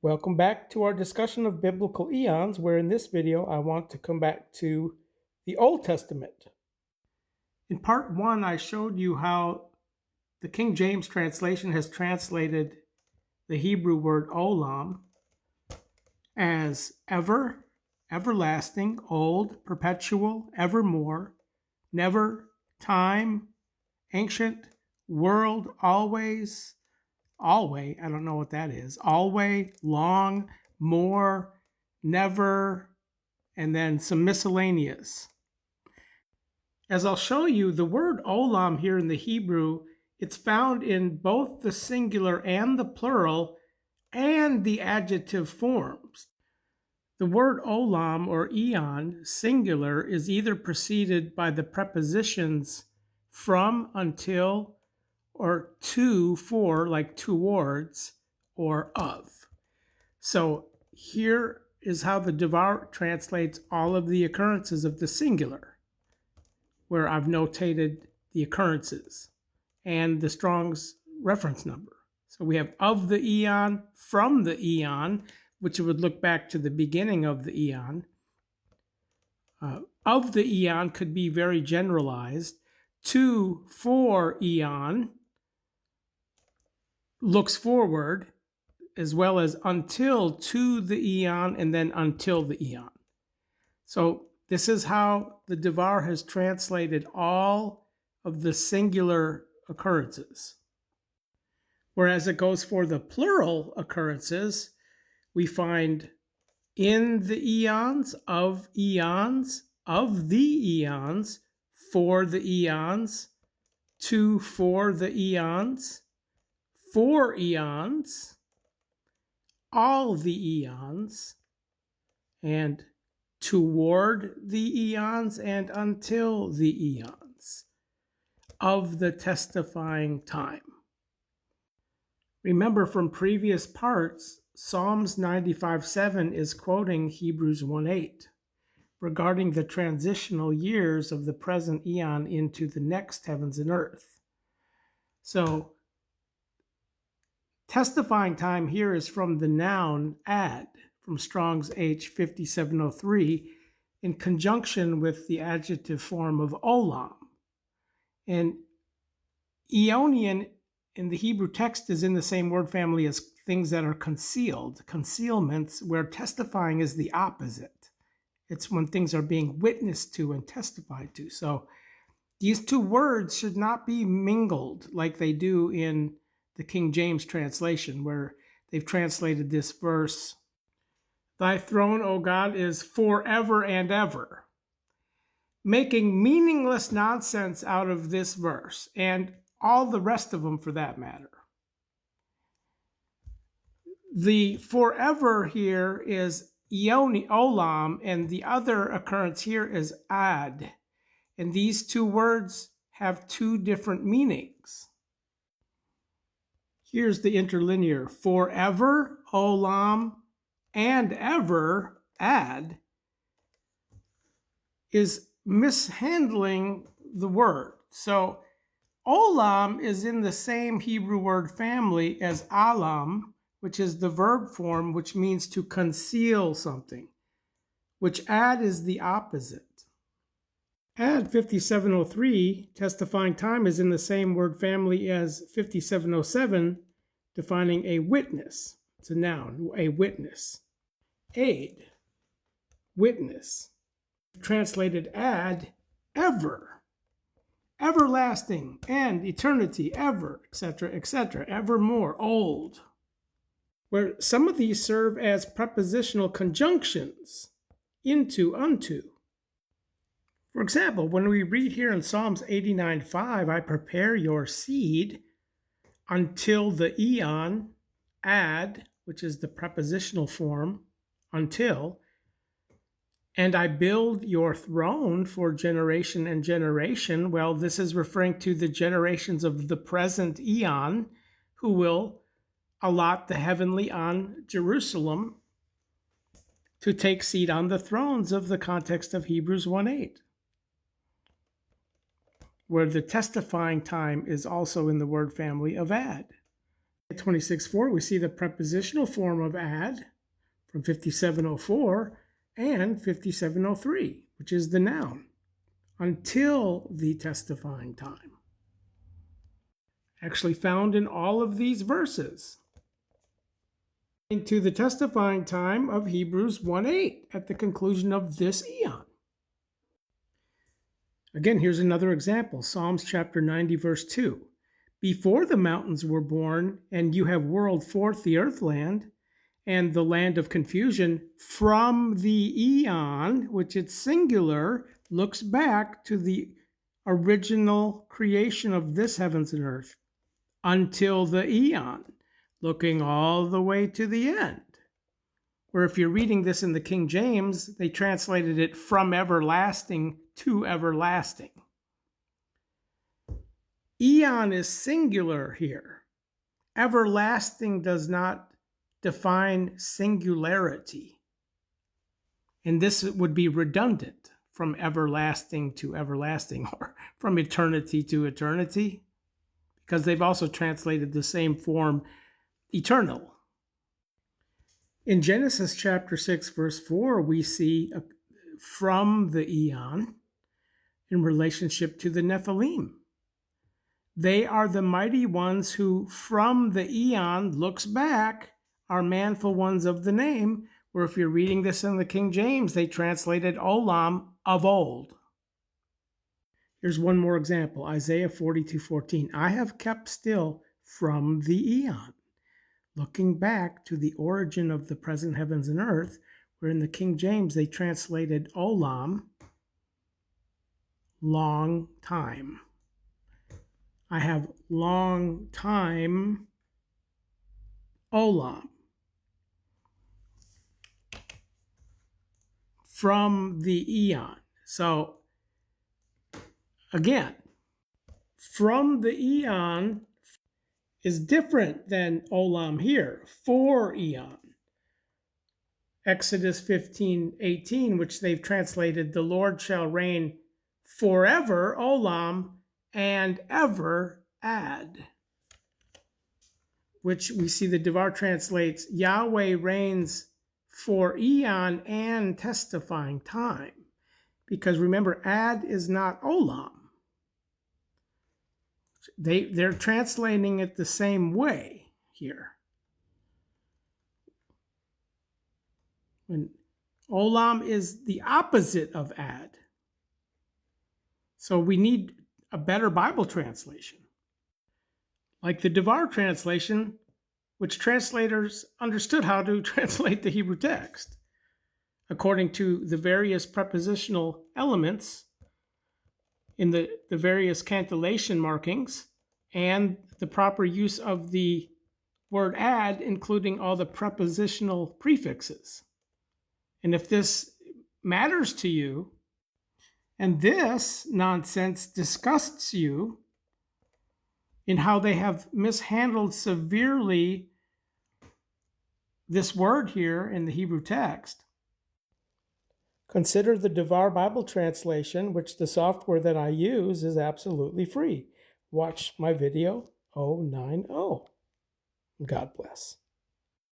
Welcome back to our discussion of biblical eons, where in this video I want to come back to the Old Testament. In part 1, I showed you how the King James translation has translated the Hebrew word Olam as ever, everlasting, old, perpetual, evermore, never, time, ancient, world, always, always, I don't know what that is, always, long, more, never, and then some miscellaneous. As I'll show you, the word olam here in the Hebrew, it's found in both the singular and the plural and the adjective forms. The word olam or eon, singular, is either preceded by the prepositions from, until, or to, for, like towards, or of. So here is how the Devar translates all of the occurrences of the singular, where I've notated the occurrences and the Strong's reference number. So we have of the eon, from the eon, which would look back to the beginning of the eon. Of the eon could be very generalized. To, for eon looks forward, as well as until, to the eon, and then until the eon. So this is how the Devar has translated all of the singular occurrences. Whereas it goes for the plural occurrences, we find in the eons, of the eons, for the eons, to, for the eons, for eons, all the eons, and toward the eons, and until the eons of the testifying time. Remember from previous parts, Psalms 95:7 is quoting Hebrews 1:8 regarding the transitional years of the present eon into the next heavens and earth. So testifying time here is from the noun ad, from Strong's H5703, in conjunction with the adjective form of olam. And Eonian in the Hebrew text is in the same word family as things that are concealed, concealments, where testifying is the opposite. It's when things are being witnessed to and testified to. So these two words should not be mingled like they do in the King James translation, where they've translated this verse, "Thy throne, O God, is forever and ever," making meaningless nonsense out of this verse, and all the rest of them for that matter. The forever here is olam, and the other occurrence here is ad. And these two words have two different meanings. Here's the interlinear. Forever, olam, and ever, ad, is mishandling the word. So olam is in the same Hebrew word family as alam, which is the verb form, which means to conceal something, which ad is the opposite. Ad 5703, testifying time, is in the same word family as 5707, defining a witness. It's a noun, a witness. Aid, witness. Translated ad, ever, everlasting, and eternity, ever, etc., etc., evermore, old. Where some of these serve as prepositional conjunctions, into, unto. For example, when we read here in Psalms 89:5, I prepare your seed until the eon, ad, which is the prepositional form, until, and I build your throne for generation and generation. Well, this is referring to the generations of the present eon who will allot the heavenly on Jerusalem to take seat on the thrones of the context of Hebrews 1:8, where the testifying time is also in the word family of ad. At 26:4, we see the prepositional form of add from 5704 and 5703, which is the noun, until the testifying time. Actually found in all of these verses. Into the testifying time of Hebrews 1:8 at the conclusion of this eon. Again, here's another example. Psalms chapter 90, verse 2. Before the mountains were born, and you have whirled forth the earthland, and the land of confusion, from the eon, which it's singular, looks back to the original creation of this heavens and earth, until the eon, looking all the way to the end. Or if you're reading this in the King James, they translated it from everlasting to everlasting. Eon is singular here. Everlasting does not define singularity. And this would be redundant, from everlasting to everlasting, or from eternity to eternity, because they've also translated the same form, eternal. In Genesis chapter 6, verse 4, we see from the eon in relationship to the Nephilim. They are the mighty ones who, from the eon, looks back, are manful ones of the name, where if you're reading this in the King James, they translated Olam, of old. Here's one more example, Isaiah 42:14. I have kept still from the eon, looking back to the origin of the present heavens and earth, where in the King James they translated Olam, long time. I have long time Olam. From the eon. So, again, from the eon is different than Olam here, for eon. Exodus 15:18, which they've translated, the Lord shall reign forever, Olam, and ever add. Which we see the Devar translates, Yahweh reigns for eon and testifying time. Because remember, ad is not Olam. They're translating it the same way here. When Olam is the opposite of ad. So we need a better Bible translation. Like the Devar translation, which translators understood how to translate the Hebrew text according to the various prepositional elements in the various cantillation markings and the proper use of the word add, including all the prepositional prefixes. And if this matters to you, and this nonsense disgusts you in how they have mishandled severely this word here in the Hebrew text, consider the Devar Bible translation, which the software that I use is absolutely free. Watch my video 090. God bless.